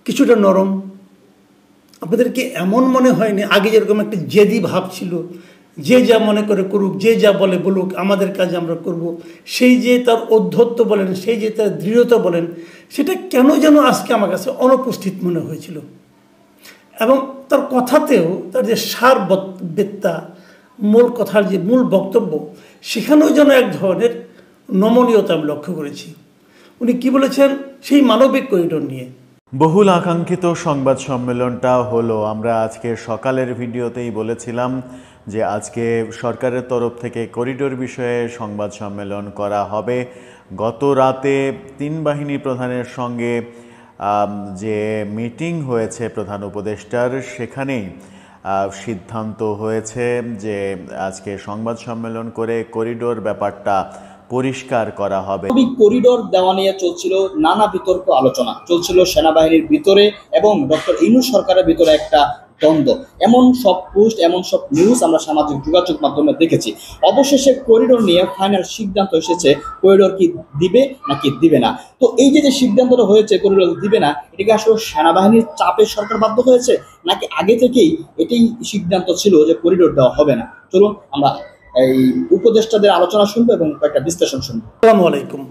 কিছুটা নরম। আপনাদের কি এমন মনে হয়নি আগে যেরকম একটা জেদি ভাব ছিল, যে যা মনে করে করুক, যে যা বলে বলুক, আমাদের কাজ আমরা করব, সেই যে তার ঔদ্ধত্য বলেন, সেই যে তার দৃঢ়তা বলেন, সেটা কেন যেন আজকে আমার কাছে অনুপস্থিত মনে হয়েছিল। এবং তার কথাতেও তার যে সার বেত্তা, মূল কথার যে মূল বক্তব্য, সেখানেও যেন এক ধরনের নমনীয়তা আমি লক্ষ্য করেছি। উনি কি বলেছেন সেই মানবিক করিডোর নিয়ে। বহুল আকাঙ্ক্ষিত সংবাদ সম্মেলনটা হলো। আমরা আজকে সকালের ভিডিওতেই বলেছিলাম যে আজকে সরকারের তরফ থেকে করিডোর বিষয়ে সংবাদ সম্মেলন করা হবে। গত রাতে তিন বাহিনী প্রধানের সঙ্গে যে মিটিং হয়েছে প্রধান উপদেষ্টার, সেখানেই সিদ্ধান্ত হয়েছে যে আজকে সংবাদ সম্মেলন করে করিডোর ব্যাপারটা পরিষ্কার করা হবে। করিডোর দেওয়া নিয়ে চলছিল নানা বিতর্ক, আলোচনা চলছিল সেনাবাহিনীর ভিতরে এবং ডক্টর ইনু সরকারের ভিতরে একটা দ্বন্দ্ব। এমন সব পোস্ট, এমন সব নিউজ আমরা সামাজিক যোগাযোগ মাধ্যমে দেখেছি। অবশেষে করিডোর নিয়ে ফাইনাল সিদ্ধান্ত এসেছে, করিডোর কি দিবে নাকি দিবে না। তো এই যে সিদ্ধান্তটা হয়েছে করিডোর দিবে না, এটাকে আসলে সেনাবাহিনীর চাপে সরকার বাধ্য হয়েছে, নাকি আগে থেকেই এটাই সিদ্ধান্ত ছিল যে করিডোর দেওয়া হবে না? চলুন আমরা এই উপদেষ্টাদের আলোচনা শুনবো এবং কয়েকটা বিশ্লেষণ শুনবো। আসসালামু আলাইকুম।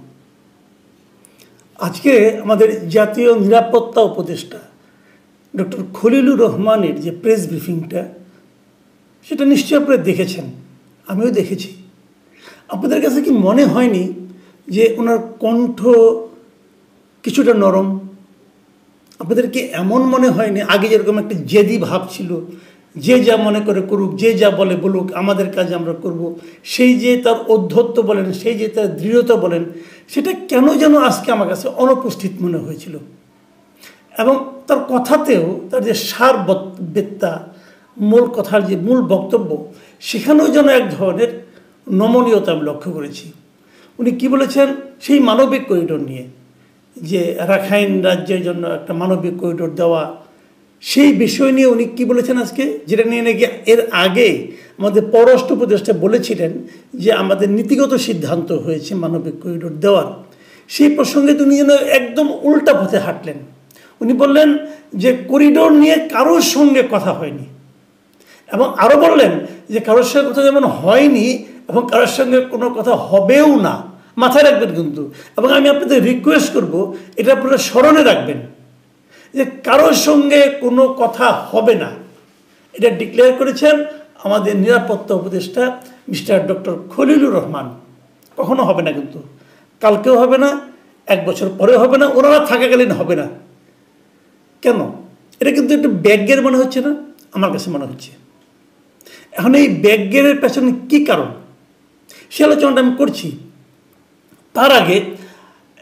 আজকে আমাদের জাতীয় নিরাপত্তা উপদেষ্টা ডক্টর খলিলুর রহমানের যে প্রেস ব্রিফিংটা, সেটা নিশ্চয়ই আপনারা দেখেছেন, আমিও দেখেছি। আপনাদের কাছে কি মনে হয়নি যে ওনার কণ্ঠ কিছুটা নরম? আপনাদের কি এমন মনে হয়নি আগে যেরকম একটা জেদি ভাব ছিল, যে যা মনে করে করুক, যে যা বলে বলুক, আমাদের কাজ আমরা করব, সেই যে তার ঔদ্ধত্য বলেন, সেই যে তার দৃঢ়তা বলেন, সেটা কেন যেন আজকে আমার কাছে অনুপস্থিত মনে হয়েছিল। এবং তার কথাতেও তার যে সার বেত্তা, মূল কথার যে মূল বক্তব্য, সেখানেও যেন এক ধরনের নমনীয়তা আমি লক্ষ্য করেছি। উনি কি বলেছেন সেই মানবিক করিডোর নিয়ে, যে রাখাইন রাজ্যের জন্য একটা মানবিক করিডোর দেওয়া, সেই বিষয় নিয়ে উনি কি বলেছেন আজকে, যেটা নিয়ে নাকি এর আগে আমাদের পররাষ্ট্র উপদেষ্টা বলেছিলেন যে আমাদের নীতিগত সিদ্ধান্ত হয়েছে মানবিক করিডোর দেওয়ার। সেই প্রসঙ্গে তিনি যেন একদম উল্টা পথে হাঁটলেন। উনি বললেন যে করিডোর নিয়ে কারোর সঙ্গে কথা হয়নি, এবং আরও বললেন যে কারোর সঙ্গে কথা যেমন হয়নি এবং কারোর সঙ্গে কোনো কথা হবেও না। মাথায় রাখবেন কিন্তু, এবং আমি আপনাদের রিকোয়েস্ট করব এটা আপনারা স্মরণে রাখবেন যে কারোর সঙ্গে কোনো কথা হবে না। এটা ডিক্লেয়ার করেছেন আমাদের নিরাপত্তা উপদেষ্টা মিস্টার ডক্টর খলিলুর রহমান। কখনো হবে না, কিন্তু কালকেও হবে না, এক বছর পরেও হবে না, ওনারা থাকাকালীন হবে না। কেন? এটা কিন্তু একটু ব্যাগ্যের মনে হচ্ছে না? আমার কাছে মনে হচ্ছে। এখন এই ব্যাগ্যের পেছনে কী কারণ, সে আলোচনাটা আমি করছি। তার আগে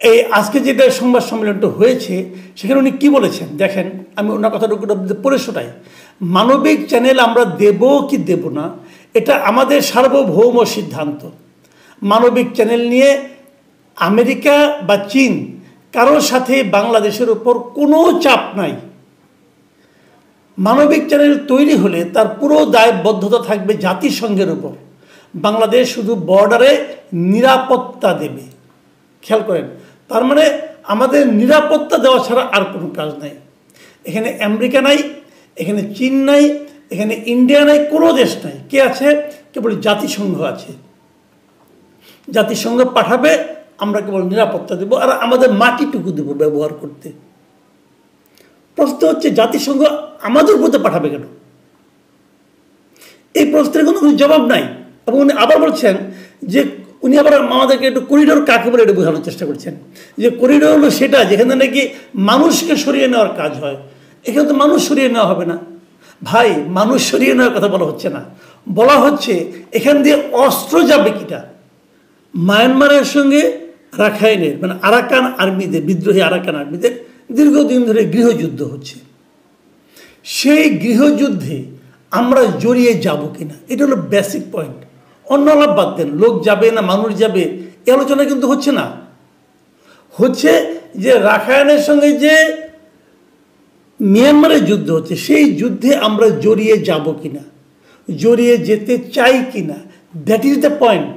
এই আজকে যেটা সংবাদ সম্মেলনটা হয়েছে, সেখানে উনি কী বলেছেন দেখেন, আমি ওনার কথাটুকু পড়ে শোনাই। মানবিক চ্যানেল আমরা দেব কি দেব না, এটা আমাদের সার্বভৌম সিদ্ধান্ত। মানবিক চ্যানেল নিয়ে আমেরিকা বা চীন কারোর সাথে বাংলাদেশের উপর কোনো চাপ নাই। মানবিক চ্যানেল তৈরি হলে তার পুরো দায়বদ্ধতা থাকবে জাতিসংঘের উপর। বাংলাদেশ শুধু বর্ডারে নিরাপত্তা দেবে। খেয়াল করেন, তার মানে আমাদের নিরাপত্তা দেওয়া ছাড়া আর কোনো কাজ নাই। এখানে আমেরিকা নাই, এখানে চীন নাই, এখানে ইন্ডিয়া নাই, কোনো দেশ নাই। কে আছে? কেবল জাতিসংঘ আছে। জাতিসংঘ পাঠাবে, আমরা কেবল নিরাপত্তা দেব আর আমাদের মাটিটুকু দেব ব্যবহার করতে। প্রশ্ন হচ্ছে জাতিসংঘ আমাদের উপর পাঠাবে কেন? এই প্রশ্নের কোনো জবাব নাই। এবং উনি আবার বলছেন যে উনি আবার আমাদেরকে একটু করিডোর কাকে বলে এটা বোঝানোর চেষ্টা করছেন, যে করিডোর হলো সেটা যেখানে নাকি মানুষকে সরিয়ে নেওয়ার কাজ হয়। এখানে তো মানুষ সরিয়ে নেওয়া হবে না ভাই, মানুষ সরিয়ে নেওয়ার কথা বলা হচ্ছে না। বলা হচ্ছে এখান দিয়ে অস্ত্র যাবে কিটা। মায়ানমারের সঙ্গে রাখাইনের মানে আরাকান আর্মিদের, বিদ্রোহী আরাকান আর্মিদের দীর্ঘদিন ধরে গৃহযুদ্ধ হচ্ছে। সেই গৃহযুদ্ধে আমরা জড়িয়ে যাব কিনা, এটা হলো বেসিক পয়েন্ট। অন্য আলাপ বাদ দেন, লোক যাবে না মানুষ যাবে এই আলোচনা কিন্তু হচ্ছে না। হচ্ছে যে রাখাইনের সঙ্গে যে মিয়ানমারের যুদ্ধ হচ্ছে, সেই যুদ্ধে আমরা জড়িয়ে যাব কিনা, জড়িয়ে যেতে চাই কিনা, দ্যাট ইজ দ্য পয়েন্ট।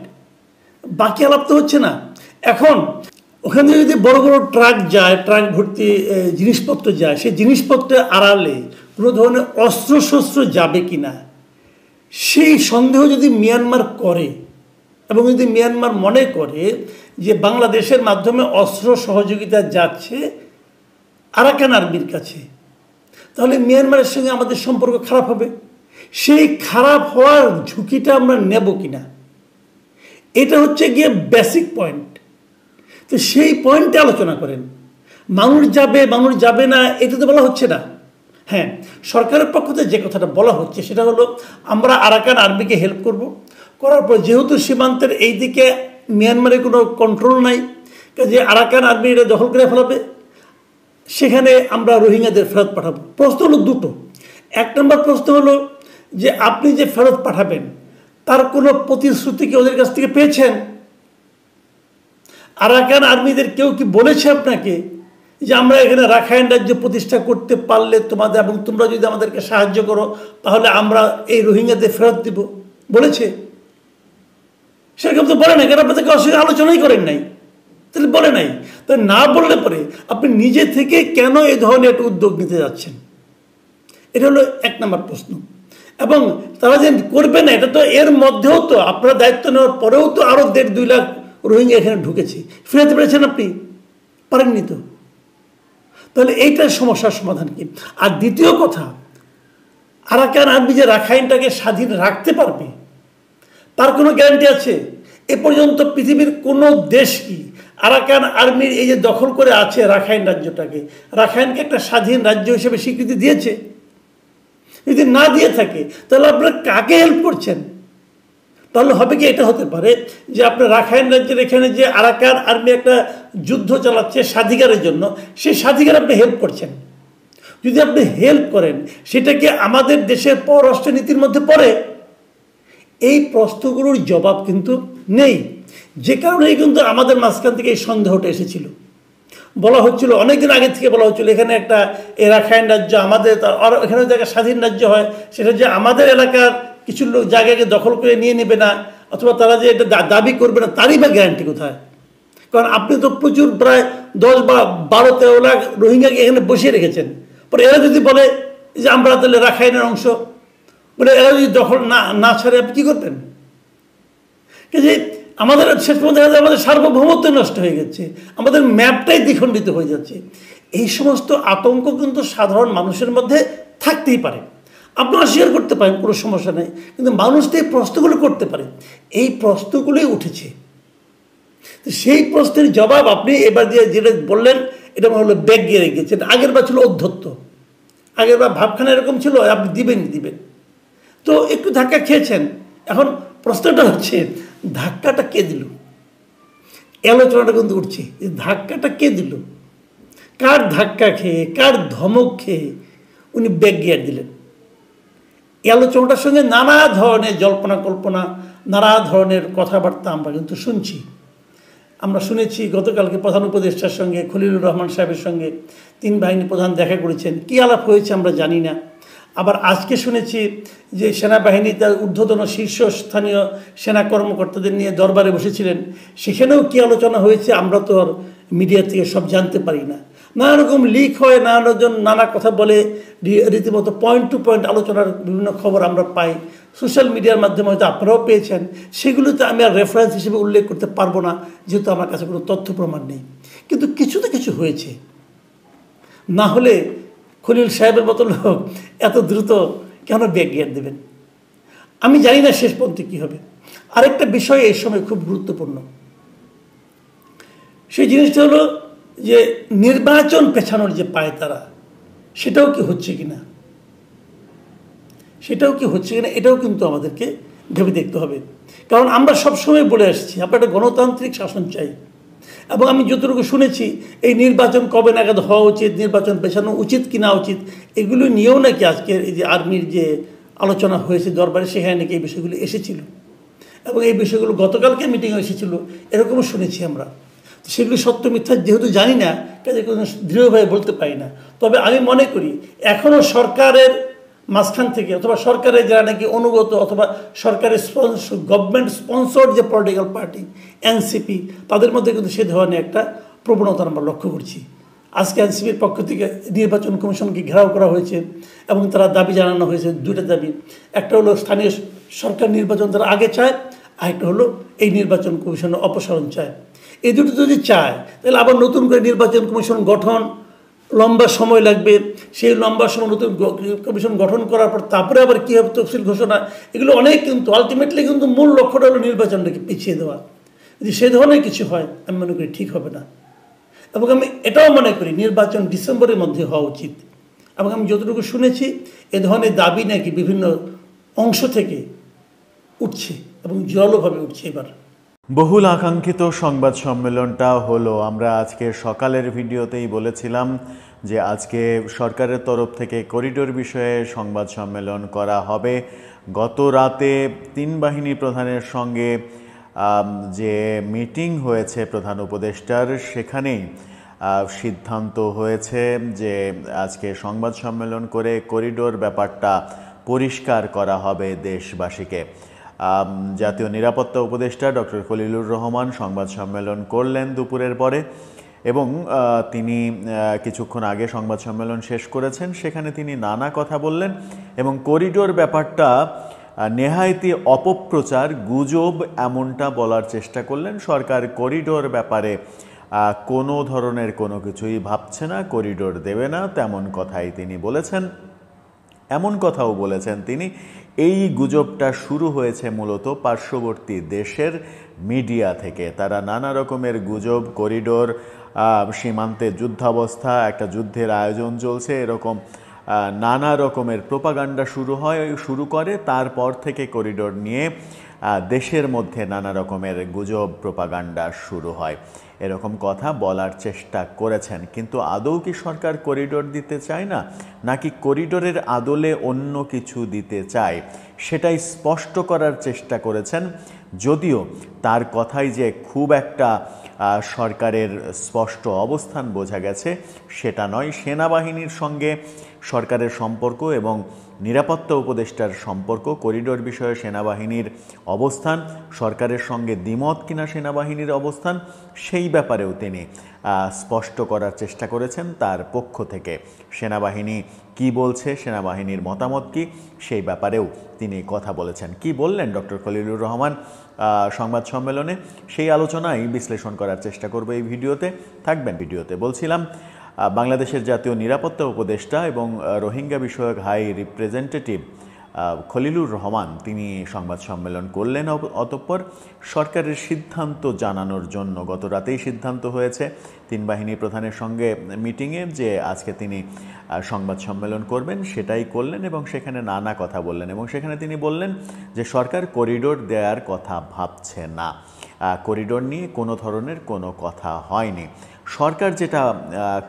বাকি আলাপ তো হচ্ছে না। এখন ওখানে যদি বড় বড় ট্রাক যায়, ট্রাক ভর্তি জিনিসপত্র যায়, সেই জিনিসপত্রের আড়ালে কোনো ধরনের অস্ত্রশস্ত্র যাবে কিনা সেই সন্দেহ যদি মিয়ানমার করে, এবং যদি মিয়ানমার মনে করে যে বাংলাদেশের মাধ্যমে অস্ত্র সহযোগিতা যাচ্ছে আরাকান আর্মির কাছে, তাহলে মিয়ানমারের সঙ্গে আমাদের সম্পর্ক খারাপ হবে। সেই খারাপ হওয়ার ঝুঁকিটা আমরা নেব কিনা, এটা হচ্ছে গিয়ে বেসিক পয়েন্ট। তো সেই পয়েন্টে আলোচনা করেন। মানুষ যাবে না এটা তো বলা হচ্ছে না। হ্যাঁ, সরকারের পক্ষ থেকে যে কথাটা বলা হচ্ছে সেটা হলো আমরা আরাকান আর্মিকে হেল্প করব, করার পর যেহেতু সীমান্তের এই দিকে মিয়ানমারের কোনো কন্ট্রোল নাই, কাজে আরাকান আর্মি এটা দখল করে ফেলাবে, সেখানে আমরা রোহিঙ্গাদের ফেরত পাঠাবো। প্রশ্ন হলো দুটো। এক নম্বর প্রশ্ন হলো যে আপনি যে ফেরত পাঠাবেন তার কোনো প্রতিশ্রুতি কি ওদের কাছ থেকে পেয়েছেন? আরাকান আর্মিদের কেউ কি বলেছে আপনাকে যে আমরা এখানে রাখাইন রাজ্য প্রতিষ্ঠা করতে পারলে তোমাদের, এবং তোমরা যদি আমাদেরকে সাহায্য করো তাহলে আমরা এই রোহিঙ্গাদের ফেরত দিব? বলেছে? সেরকম তো বলে নাই, কারণ আপনাদেরকে অসুবিধা আলোচনাই করেন নাই। তাহলে বলে নাই, তাই না বললে পরে আপনি নিজে থেকে কেন এই ধরনের একটা উদ্যোগ নিতে যাচ্ছেন? এটা হলো এক নম্বর প্রশ্ন। এবং তারা যে করবে না, এটা তো এর মধ্যেও তো আপনারা দায়িত্ব নেওয়ার পরেও তো আরও 1.5-2 লাখ রোহিঙ্গা এখানে ঢুকেছে, ফেরাতে পেরেছেন আপনি? পারেননি তো। তাহলে এইটার সমস্যার সমাধান কি? আর দ্বিতীয় কথা, আরাকান আর্মি যে রাখাইনটাকে স্বাধীন রাখতে পারবে তার কোনো গ্যারান্টি আছে? এ পর্যন্ত পৃথিবীর কোনো দেশ কি আরাকান আর্মির এই যে দখল করে আছে রাখাইন রাজ্যটাকে, রাখাইনকে একটা স্বাধীন রাজ্য হিসেবে স্বীকৃতি দিয়েছে? যদি না দিয়ে থাকে তাহলে আপনারা কাকে হেল্প করছেন? তাহলে হবে কি, এটা হতে পারে যে আপনার রাখাইন রাজ্যের এখানে যে আরাকান আর্মি একটা যুদ্ধ চালাচ্ছে স্বাধিকারের জন্য, সেই স্বাধিকার আপনি হেল্প করছেন। যদি আপনি হেল্প করেন সেটা কি আমাদের দেশের পররাষ্ট্র নীতির মধ্যে পড়ে? এই প্রশ্নগুলোর জবাব কিন্তু নেই। যে কারণেই কিন্তু আমাদের মাঝখান থেকে এই সন্দেহটা এসেছিল। বলা হচ্ছিল অনেকদিন আগে থেকে, বলা হচ্ছিল এখানে একটা রাখাইন রাজ্য আমাদের, এখানে যে একটা স্বাধীন রাজ্য হয় সেটা যে আমাদের এলাকার কিছু লোক জায়গাকে দখল করে নিয়ে নেবে না, অথবা তারা যে এটা দাবি করবে না, তারই বা গ্যারান্টি কোথায়? কারণ আপনি তো প্রচুর প্রায় 10 বা 12-13 লাখ রোহিঙ্গাকে এখানে বসিয়ে রেখেছেন। পরে এরা যদি বলে যে আমরা তাহলে রাখাইনের অংশ, বলে এরা যদি দখল না ছাড়ে আপনি কী করবেন? যে আমাদের শেষ পর্যন্ত দেখা যায় আমাদের সার্বভৌমত্ব নষ্ট হয়ে গেছে, আমাদের ম্যাপটাই দ্বিখণ্ডিত হয়ে যাচ্ছে। এই সমস্ত আতঙ্ক কিন্তু সাধারণ মানুষের মধ্যে থাকতেই পারে। আপনারা শেয়ার করতে পারেন, কোনো সমস্যা নেই, কিন্তু মানুষ তো এই প্রশ্নগুলো করতে পারে। এই প্রশ্নগুলোই উঠেছে। তো সেই প্রশ্নের জবাব আপনি এবার যেটা বললেন এটা হলো ব্যাগ গিয়ে গেছে। আগের বার ছিল অধ্যত্ত, আগের বার ভাবখানা এরকম ছিল আপনি দিবেন। তো একটু ধাক্কা খেয়েছেন। এখন প্রশ্নটা হচ্ছে ধাক্কাটা কে দিল? আলোচনাটা কিন্তু উঠছে যে ধাক্কাটা কে দিল, কার ধাক্কা খেয়ে, কার ধমক খেয়ে উনি ব্যাগ গিয়ার দিলেন। এই আলোচনাটার সঙ্গে নানা ধরনের জল্পনা কল্পনা, নানা ধরনের কথাবার্তা আমরা কিন্তু শুনছি। আমরা শুনেছি গতকালকে প্রধান উপদেষ্টার সঙ্গে খলিলুর রহমান সাহেবের সঙ্গে 3 বাহিনী প্রধান দেখা করেছেন। কী আলাপ হয়েছে আমরা জানি না। আবার আজকে শুনেছি যে সেনাবাহিনী তার ঊর্ধ্বতন শীর্ষস্থানীয় সেনা কর্মকর্তাদের নিয়ে দরবারে বসেছিলেন, সেখানেও কী আলোচনা হয়েছে আমরা তো আর মিডিয়া থেকে সব জানতে পারি না। নানা রকম লিক হয়, নানা কথা বলে, রীতিমতো পয়েন্ট টু পয়েন্ট আলোচনার বিভিন্ন খবর আমরা পাই। সোশ্যাল মিডিয়ার মাধ্যমে হয়তো আপনারাও পেয়েছেন। সেগুলোতে আমি আর রেফারেন্স হিসেবে উল্লেখ করতে পারবো না, যেহেতু আমার কাছে কোনো তথ্য প্রমাণ নেই। কিন্তু কিছু তো কিছু হয়েছে, না হলে খলিল সাহেবের মতো লোক এত দ্রুত কেন ব্যাগ গিয়ার দেবেন? আমি জানি না শেষ পর্যন্ত কী হবে। আরেকটা বিষয় এই সময় খুব গুরুত্বপূর্ণ, সেই জিনিসটা হলো যে নির্বাচন পেছানোর যে পায় তারা, সেটাও কি হচ্ছে কিনা, এটাও কিন্তু আমাদেরকে ভেবে দেখতে হবে। কারণ আমরা সবসময় বলে আসছি আমরা একটা গণতান্ত্রিক শাসন চাই, এবং আমি যতটুকু শুনেছি এই নির্বাচন কবে নাগাদ হওয়া উচিত, নির্বাচন পেছানো উচিত কি না উচিত, এগুলো নিয়েও নাকি আজকের এই যে আর্মির যে আলোচনা হয়েছে দরবারে, সেখানে নাকি এই বিষয়গুলো এসেছিল, এবং এই বিষয়গুলো গতকালকে মিটিংয়ে এসেছিল এরকমও শুনেছি আমরা। তো সেগুলো সত্য মিথ্যা যেহেতু জানি না, কাজে কোনো দৃঢ়ভাবে বলতে পারি না। তবে আমি মনে করি এখনও সরকারের মাঝখান থেকে, অথবা সরকারের যারা নাকি অনুগত, অথবা সরকারের গভর্নমেন্ট স্পন্সর্ড যে পলিটিক্যাল পার্টি এনসিপি, তাদের মধ্যে কিন্তু সে ধরনের একটা প্রবণতা আমরা লক্ষ্য করছি। আজকে এনসিপির পক্ষ থেকে নির্বাচন কমিশনকে ঘেরাও করা হয়েছে এবং তারা দাবি জানানো হয়েছে, দুইটা দাবি। একটা হলো স্থানীয় সরকার নির্বাচন তারা আগে চায়, আরেকটা হলো এই নির্বাচন কমিশনের অপসারণ চায়। এই দুটো যদি চায় তাহলে আবার নতুন করে নির্বাচন কমিশন গঠন, লম্বা সময় লাগবে। সেই লম্বা সময় নতুন কমিশন গঠন করার পর তারপরে আবার কী হবে তফসিল ঘোষণা, এগুলো অনেক, কিন্তু আলটিমেটলি কিন্তু মূল লক্ষ্যটা হলো নির্বাচনটাকে পিছিয়ে দেওয়া। যদি সে ধরনের কিছু হয় আমি মনে করি ঠিক হবে না। এবং আমি এটাও মনে করি নির্বাচন ডিসেম্বরের মধ্যে হওয়া উচিত। এবং আমি যতটুকু শুনেছি এ ধরনের দাবি নাকি বিভিন্ন অংশ থেকে উঠছে এবং জোরালোভাবে উঠছে এবার। বহুল আকাঙ্ক্ষিত সংবাদ সম্মেলনটা হলো। আমরা আজকে সকালের ভিডিওতেই বলেছিলাম যে আজকে সরকারের তরফ থেকে করিডোর বিষয়ে সংবাদ সম্মেলন করা হবে। গত রাতে 3 বাহিনী প্রধানের সঙ্গে যে মিটিং হয়েছে প্রধান উপদেষ্টার, সেখানেই সিদ্ধান্ত হয়েছে যে আজকে সংবাদ সম্মেলন করে করিডোর ব্যাপারটা পরিষ্কার করা হবে দেশবাসীকে। জাতীয় নিরাপত্তা উপদেষ্টা ডক্টর খলিলুর রহমান সংবাদ সম্মেলন করলেন দুপুরের পরে এবং তিনি কিছুক্ষণ আগে সংবাদ সম্মেলন শেষ করেছেন। সেখানে তিনি নানা কথা বললেন এবং করিডোর ব্যাপারটা নেহায়েতি অপপ্রচার, গুজব এমনটা বলার চেষ্টা করলেন। সরকার করিডোর ব্যাপারে কোনো ধরনের কোনো কিছুই ভাবছে না, করিডোর দেবে না, তেমন কথাই তিনি বলেছেন। এমন কথাও বলেছেন তিনি, এই গুজবটা শুরু হয়েছে মূলত পার্শ্ববর্তী দেশের মিডিয়া থেকে। তারা নানা রকমের গুজব, করিডোর, সীমান্তে যুদ্ধাবস্থা, একটা যুদ্ধের আয়োজন চলছে, এরকম নানা রকমের প্রোপাগান্ডা শুরু করে। তারপর থেকে করিডোর নিয়ে দেশের মধ্যে নানা রকমের গুজব, প্রোপাগান্ডা শুরু হয়। এরকম কথা বলার চেষ্টা করেছেন। কিন্তু আদৌ কি সরকার করিডোর দিতে চায় না, নাকি করিডোরের আদলে অন্য কিছু দিতে চায়, সেটাই স্পষ্ট করার চেষ্টা করেছেন। যদিও তার কথাই যে খুব একটা সরকারের স্পষ্ট অবস্থান বোঝা গেছে সেটা নয়। সেনাবাহিনীর সঙ্গে সরকারের সম্পর্ক এবং নিরাপত্তা উপদেষ্টার সম্পর্ক, করিডোর বিষয়ে সেনাবাহিনীর অবস্থান, সরকারের সঙ্গে দ্বিমত কিনা সেনাবাহিনীর অবস্থান, সেই ব্যাপারেও তিনি স্পষ্ট করার চেষ্টা করেছেন তার পক্ষ থেকে। সেনাবাহিনী কি বলছে, সেনাবাহিনীর মতামত কি, সেই ব্যাপারেও তিনি কথা বলেছেন। কি বললেন ডক্টর খলিলুর রহমান সংবাদ সম্মেলনে, সেই আলোচনাই বিশ্লেষণ করার চেষ্টা করব এই ভিডিওতে। থাকবেন ভিডিওতে। বলছিলাম বাংলাদেশের জাতীয় নিরাপত্তা উপদেষ্টা এবং রোহিঙ্গা বিষয়ক হাই রিপ্রেজেন্টেটিভ খলিলুর রহমান তিনি সংবাদ সম্মেলন করলেন। অতঃপর সরকারের সিদ্ধান্ত জানানোর জন্য গত রাতেই সিদ্ধান্ত হয়েছে 3 বাহিনী প্রধানের সঙ্গে মিটিংয়ে যে আজকে তিনি সংবাদ সম্মেলন করবেন, সেটাই করলেন এবং সেখানে নানা কথা বললেন। এবং সেখানে তিনি বললেন যে সরকার করিডোর দেওয়ার কথা ভাবছে না, করিডোর নিয়ে কোনো ধরনের কোনো কথা হয়নি। সরকার যেটা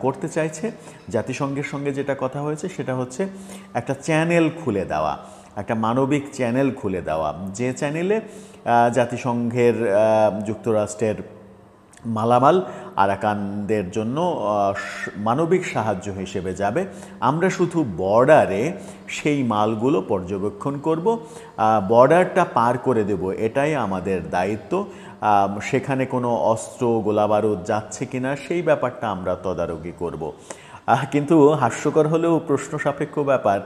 করতে চাইছে, জাতিসংঘের সঙ্গে যেটা কথা হয়েছে, সেটা হচ্ছে একটা চ্যানেল খুলে দেওয়া, একটা মানবিক চ্যানেল খুলে দেওয়া, যে চ্যানেলে জাতিসংঘের যুক্তরাষ্ট্রের মালামাল আরাকানদের জন্য মানবিক সাহায্য হিসেবে যাবে। আমরা শুধু বর্ডারে সেই মালগুলো পর্যবেক্ষণ করব, বর্ডারটা পার করে দেব, এটাই আমাদের দায়িত্ব। সেখানে কোনো অস্ত্র, গোলাবারুদ যাচ্ছে কিনা সেই ব্যাপারটা আমরা তদারকি করব। কিন্তু হাস্যকর হলেও প্রশ্ন সাপেক্ষ ব্যাপার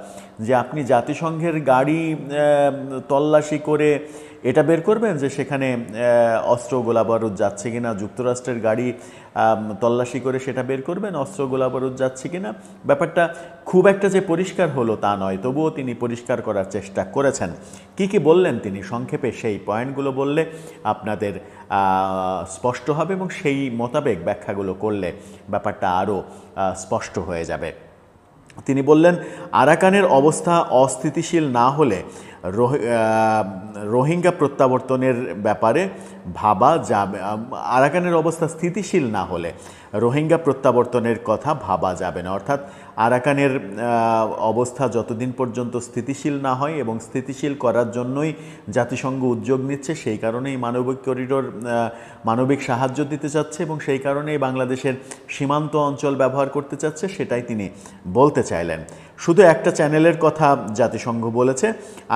যে আপনি জাতিসংঘের গাড়ি তল্লাশি করে এটা বের করবেন যে সেখানে অস্ত্র গোলাবারুদ যাচ্ছে কিনা, যুক্তরাষ্ট্রের গাড়ি তল্লাশি করে সেটা বের করবেন অস্ত্র গোলাবারুদ যাচ্ছে কিনা। ব্যাপারটা খুব একটা যে পরিষ্কার হলো তা নয়, তবুও তিনি পরিষ্কার করার চেষ্টা করেছেন। কি কি বললেন তিনি সংক্ষেপে সেই পয়েন্টগুলো বললে আপনাদের স্পষ্ট হবে এবং সেই মোতাবেক ব্যাখ্যাগুলো করলে ব্যাপারটা আরও স্পষ্ট হয়ে যাবে। তিনি বললেন, আরাকানের অবস্থা অস্থিতিশীল না হলে রোহিঙ্গা প্রত্যাবর্তনের ব্যাপারে ভাবা যাবে। আরাকানের অবস্থা স্থিতিশীল না হলে রোহিঙ্গা প্রত্যাবর্তনের কথা ভাবা যাবে না। অর্থাৎ আরাকানের অবস্থা যতদিন পর্যন্ত স্থিতিশীল না হয় এবং স্থিতিশীল করার জন্যই জাতিসংঘ উদ্যোগ নিচ্ছে, সেই কারণেই মানবিক করিডোর মানবিক সাহায্য দিতে চাচ্ছে এবং সেই কারণেই বাংলাদেশের সীমান্ত অঞ্চল ব্যবহার করতে চাচ্ছে, সেটাই তিনি বলতে চাইলেন। শুধু একটা চ্যানেলের কথা জাতিসংঘ বলেছে,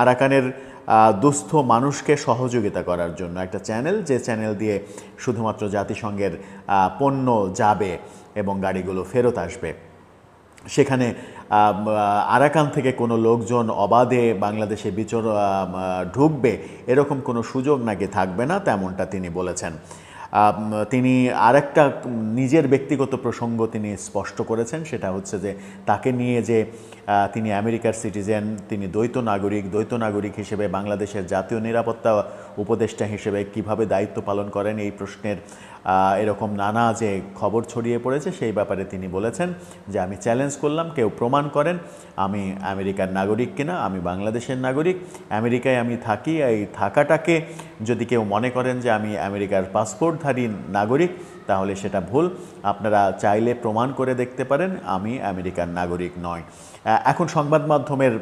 আরাকানের দুস্থ মানুষকে সহযোগিতা করার জন্য একটা চ্যানেল, যে চ্যানেল দিয়ে শুধুমাত্র জাতিসংঘের পণ্য যাবে এবং গাড়িগুলো ফেরত আসবে। সেখানে আরাকান থেকে কোনো লোকজন অবাধে বাংলাদেশে ঢুকবে এরকম কোনো সুযোগ নাকি থাকবে না, তেমনটা তিনি বলেছেন। তিনি আরেকটা নিজের ব্যক্তিগত প্রসঙ্গ তিনি স্পষ্ট করেছেন, সেটা হচ্ছে যে তাকে নিয়ে যে তিনি আমেরিকার সিটিজেন, তিনি দ্বৈত নাগরিক হিসেবে বাংলাদেশের জাতীয় নিরাপত্তা উপদেষ্টা হিসেবে কিভাবে দায়িত্ব পালন করেন, এই প্রশ্নের এরকম নানা যে খবর ছড়িয়ে পড়েছে, সেই ব্যাপারে তিনি বলেছেন যে আমি চ্যালেঞ্জ করলাম, কেউ প্রমাণ করেন আমি আমেরিকার নাগরিক কিনা, আমি বাংলাদেশের নাগরিক, আমেরিকায় আমি থাকি। এই থাকাটাকে যদি কেউ মনে করেন যে আমি আমেরিকার পাসপোর্টধারী নাগরিক, তাহলে সেটা ভুল। আপনারা চাইলে প্রমাণ করে দেখতে পারেন আমি আমেরিকার নাগরিক নয়। এখন সংবাদ মাধ্যমের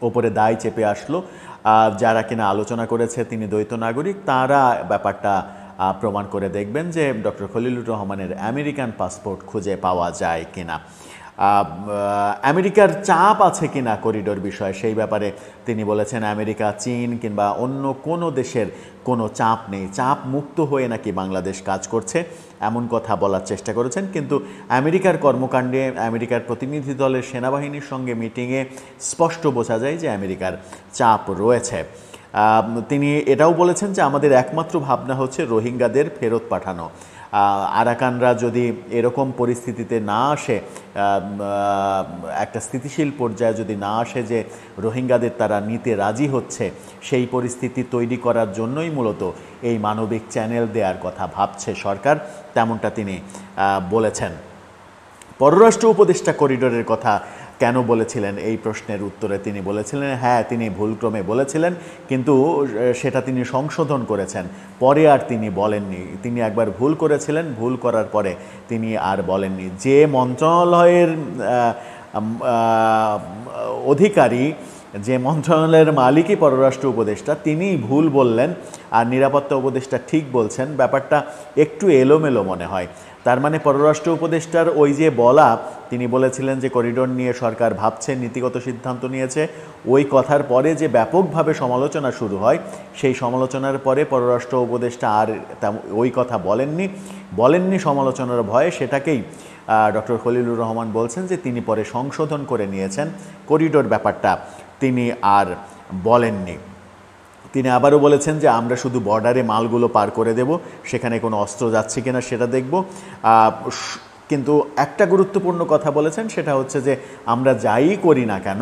ওপরে দায় চেপে আসলো, যারা কিনা আলোচনা করেছে তিনি দ্বৈত নাগরিক, তারা ব্যাপারটা প্রমাণ করে দেখবেন যে ডক্টর খলিলুর রহমানের আমেরিকান পাসপোর্ট খুঁজে পাওয়া যায় কিনা। আমেরিকার চাপ আছে কিনা করিডোর বিষয়ে, সেই ব্যাপারে তিনি বলেছেন আমেরিকা, চীন কিংবা অন্য কোনো দেশের কোনো চাপ নেই, চাপ মুক্ত হয়ে নাকি বাংলাদেশ কাজ করছে এমন কথা বলার চেষ্টা করেছেন। কিন্তু আমেরিকার কর্মকাণ্ডে, আমেরিকার প্রতিনিধি দলের সেনাবাহিনীর সঙ্গে মিটিংয়ে স্পষ্ট বোঝা যায় যে আমেরিকার চাপ রয়েছে। তিনি এটাও বলেছেন যে আমাদের একমাত্র ভাবনা হচ্ছে রোহিঙ্গাদের ফেরত পাঠানো। আরাকানরা যদি এরকম পরিস্থিতিতে না আসে, একটা স্থিতিশীল পর্যায়ে যদি না আসে যে রোহিঙ্গাদের তারা নিতে রাজি হচ্ছে, সেই পরিস্থিতি তৈরি করার জন্যই মূলত এই মানবিক চ্যানেল দেওয়ার কথা ভাবছে সরকার, তেমনটা তিনি বলেছেন। পররাষ্ট্র উপদেষ্টা করিডোরের কথা কেন বলেছিলেন, এই প্রশ্নের উত্তরে তিনি বলেছিলেন হ্যাঁ, তিনি ভুলক্রমে বলেছিলেন, কিন্তু সেটা তিনি সংশোধন করেছেন, পরে আর তিনি বলেননি। তিনি একবার ভুল করেছিলেন, ভুল করার পরে তিনি আর বলেননি। যে মন্ত্রণালয়ের অধিকারী, যে মন্ত্রণালয়ের মালিকই পররাষ্ট্র উপদেষ্টা, তিনিই ভুল বললেন আর নিরাপত্তা উপদেষ্টা ঠিক বলছেন, ব্যাপারটা একটু এলোমেলো মনে হয়। তার মানে পররাষ্ট্র উপদেষ্টার ওই যে বলা, তিনি বলেছিলেন যে করিডোর নিয়ে সরকার ভাবছে, নীতিগত সিদ্ধান্ত নিয়েছে, ওই কথার পরে যে ব্যাপকভাবে সমালোচনা শুরু হয়, সেই সমালোচনার পরে পররাষ্ট্র উপদেষ্টা আর ওই কথা বলেননি সমালোচনার ভয়ে। সেটাকেই ডক্টর খলিলুর রহমান বলছেন যে তিনি পরে সংশোধন করে নিয়েছেন, করিডোর ব্যাপারটা তিনি আর বলেননি। তিনি আবারও বলেছেন যে আমরা শুধু বর্ডারে মালগুলো পার করে দেব, সেখানে কোনো অস্ত্র যাচ্ছে কিনা সেটা দেখব। কিন্তু একটা গুরুত্বপূর্ণ কথা বলেছেন, সেটা হচ্ছে যে আমরা যাই করি না কেন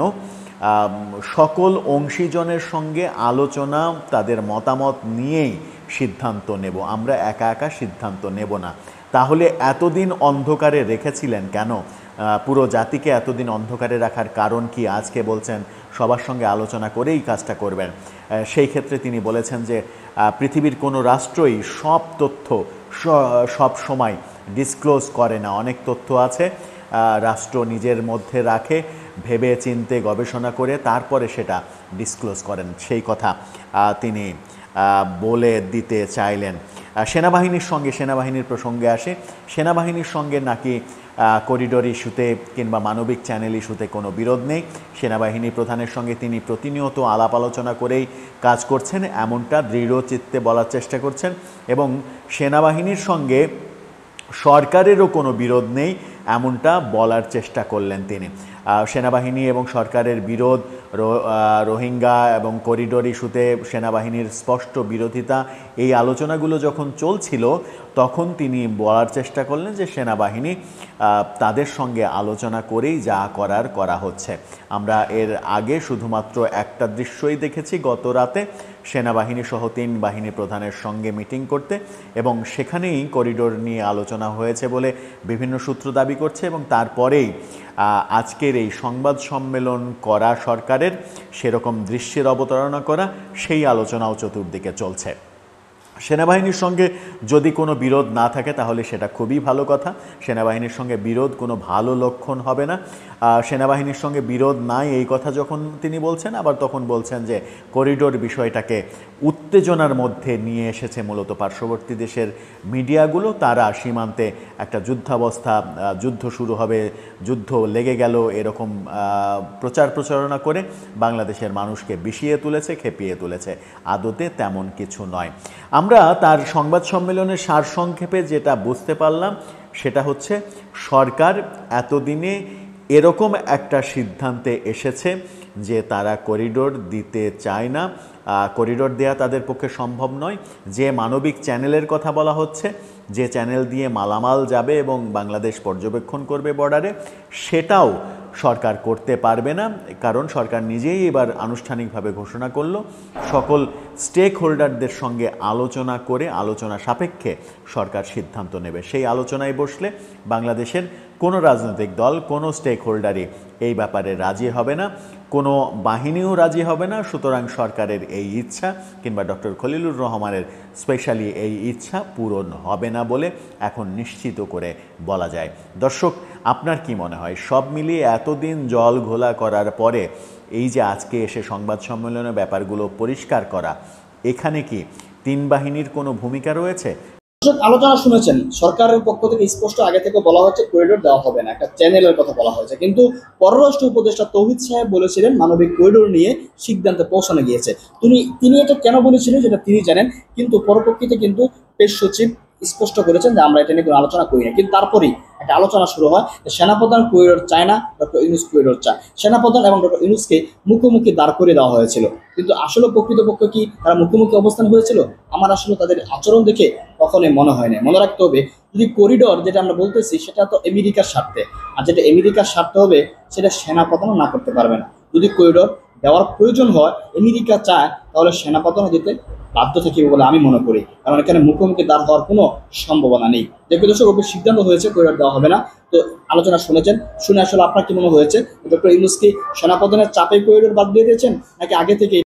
সকল অংশীজনের সঙ্গে আলোচনা, তাদের মতামত নিয়েই সিদ্ধান্ত নেব, আমরা একা একা সিদ্ধান্ত নেব না। তাহলে এতদিন অন্ধকারে রেখেছিলেন কেন? পুরো জাতিকে এতদিন অন্ধকারে রাখার কারণ কি? আজকে বলছেন সবার সঙ্গে আলোচনা করেই কাজটা করবেন। সেই ক্ষেত্রে তিনি বলেছেন যে পৃথিবীর কোনো রাষ্ট্রই সব তথ্য সব সময় ডিসক্লোজ করে না, অনেক তথ্য আছে রাষ্ট্র নিজের মধ্যে রাখে, ভেবে চিন্তে গবেষণা করে তারপরে সেটা ডিসক্লোজ করেন, সেই কথা তিনি বলে দিতে চাইলেন। সেনাবাহিনীর প্রসঙ্গে আসে, সেনাবাহিনীর সঙ্গে নাকি করিডোর ইস্যুতে কিংবা মানবিক চ্যানেল ইস্যুতে কোনো বিরোধ নেই। সেনাবাহিনী প্রধানের সঙ্গে তিনি প্রতিনিয়ত আলাপ আলোচনা করেই কাজ করছেন, এমনটা দৃঢ় চিত্তে বলার চেষ্টা করছেন। এবং সেনাবাহিনীর সঙ্গে সরকারেরও কোনো বিরোধ নেই, এমনটা বলার চেষ্টা করলেন তিনি। সেনাবাহিনী এবং সরকারের বিরোধ, রোহিঙ্গা এবং করিডোর ইস্যুতে সেনাবাহিনীর স্পষ্ট বিরোধিতা, এই আলোচনাগুলো যখন চলছিল তখন তিনি বলার চেষ্টা করলেন যে সেনাবাহিনী তাদের সঙ্গে আলোচনা করেই যা করার করা হচ্ছে। আমরা এর আগে শুধুমাত্র একটা দৃশ্যই দেখেছি গত রাতে, সেনাবাহিনী সহ 3 বাহিনী প্রধানের সঙ্গে মিটিং করতে, এবং সেখানেই করিডোর নিয়ে আলোচনা হয়েছে বলে বিভিন্ন সূত্র দাবি করছে। এবং তারপরেই আজকের এই সংবাদ সম্মেলন করা সরকারের, সেরকম দৃশ্যের অবতারণা করা, সেই আলোচনাও চতুর্দিকে চলছে। সেনাবাহিনীর সঙ্গে যদি কোনো বিরোধ না থাকে তাহলে সেটা খুবই ভালো কথা। সেনাবাহিনীর সঙ্গে বিরোধ কোনো ভালো লক্ষণ হবে না। সেনাবাহিনীর সঙ্গে বিরোধ নাই এই কথা যখন তিনি বলছেন, আবার তখন বলছেন যে করিডোর বিষয়টাকে উত্তেজনার মধ্যে নিয়ে এসেছে মূলত পার্শ্ববর্তী দেশের মিডিয়াগুলো। তারা সীমান্তে একটা যুদ্ধাবস্থা, যুদ্ধ শুরু হবে, যুদ্ধ লেগে গেল এরকম প্রচারণা করে বাংলাদেশের মানুষকে বিষিয়ে তুলেছে, খেপিয়ে তুলেছে। আদতে তেমন কিছু নয়। আমরা তার সংবাদ সম্মেলনের সারসংক্ষেপে যেটা বুঝতে পারলাম সেটা হচ্ছে সরকার এতদিনে এরকম একটা সিদ্ধান্তে এসেছে যে তারা করিডোর দিতে চায় না, করিডোর দেয়া তাদের পক্ষে সম্ভব নয়। যে মানবিক চ্যানেলের কথা বলা হচ্ছে, যে চ্যানেল দিয়ে মালামাল যাবে এবং বাংলাদেশ পর্যবেক্ষণ করবে বর্ডারে, সেটাও সরকার করতে পারবে না, কারণ সরকার নিজেই এবার আনুষ্ঠানিকভাবে ঘোষণা করলো সকল স্টেক হোল্ডারদের সঙ্গে আলোচনা করে আলোচনা সাপেক্ষে সরকার সিদ্ধান্ত নেবে। সেই আলোচনায় বসলে বাংলাদেশের কোনো রাজনৈতিক দল, কোনো স্টেক হোল্ডারই এই ব্যাপারে রাজি হবে না, কোনো বাহিনীও রাজি হবে না। সুতরাং সরকারের এই ইচ্ছা কিংবা ডক্টর খলিলুর রহমানের স্পেশালি এই ইচ্ছা পূরণ হবে না বলে এখন নিশ্চিত করে বলা যায়। দর্শক, আপনার কি মনে হয় সব মিলিয়ে এতদিন জল ঘোলা করার পরে এই যে আজকে এসে সংবাদ সম্মেলনে ব্যাপারগুলো পরিষ্কার করা, এখানে কি তিন বাহিনীর কোনো ভূমিকা রয়েছে? আলোচনা শুনেছেন, সরকারের পক্ষ থেকে স্পষ্ট আগে থেকে বলা হচ্ছে করিডোর দেওয়া হবে না, একটা চ্যানেলের কথা বলা হয়েছে, কিন্তু পররাষ্ট্র উপদেষ্টা তৌহিদ সাহেব বলেছিলেন মানবিক করিডোর নিয়ে সিদ্ধান্তে পৌঁছানো গিয়েছে। তিনি এটা কেন বলেছিলেন সেটা তিনি জানেন, কিন্তু পরবর্তীতে কিন্তু প্রেস সচিব স্পষ্ট করেছেন যে আমরা এটা নিয়ে কোনো আলোচনা করি না। কিন্তু তারপরেই একটা আলোচনা শুরু হয়, সেনাপ্রধান করিডোর চায় না, ডক্টর ইউনূস করিডোর চায়। সেনাপ্রধান এবং ডক্টর ইউনূসকে মুখোমুখি দাঁড় করে দেওয়া হয়েছিল, কিন্তু আসলে প্রকৃতপক্ষে কি তারা মুখোমুখি অবস্থান হয়েছিল? আমার আসলে তাদের আচরণ দেখে কখনোই মনে হয় না। মনে রাখতে হবে, যদি করিডোর যেটা আমরা বলতেছি সেটা তো আমেরিকার স্বার্থে, আর যেটা আমেরিকার স্বার্থে হবে সেটা সেনাপ্রধানও না করতে পারবে না। যদি করিডোর দেওয়ার প্রয়োজন হয়, আমেরিকা চায়, তাহলে সেনাপ্রধানও দিতে বাধ্য থাকিবে বলে আমি মনে করি, কারণ এখানে মুখোমুখি দাঁড় হওয়ার কোনো সম্ভাবনা নেই। দেখবে দর্শক, সিদ্ধান্ত হয়েছে করিডোর দেওয়া হবে না। তো আলোচনা শুনেছেন, শুনে আসলে আপনার কি মনে হয়েছে? ডক্টর ইউনূস কি সেনাপ্রধানের চাপে করিডোর বাদ দিয়ে দিয়েছেন, নাকি আগে থেকে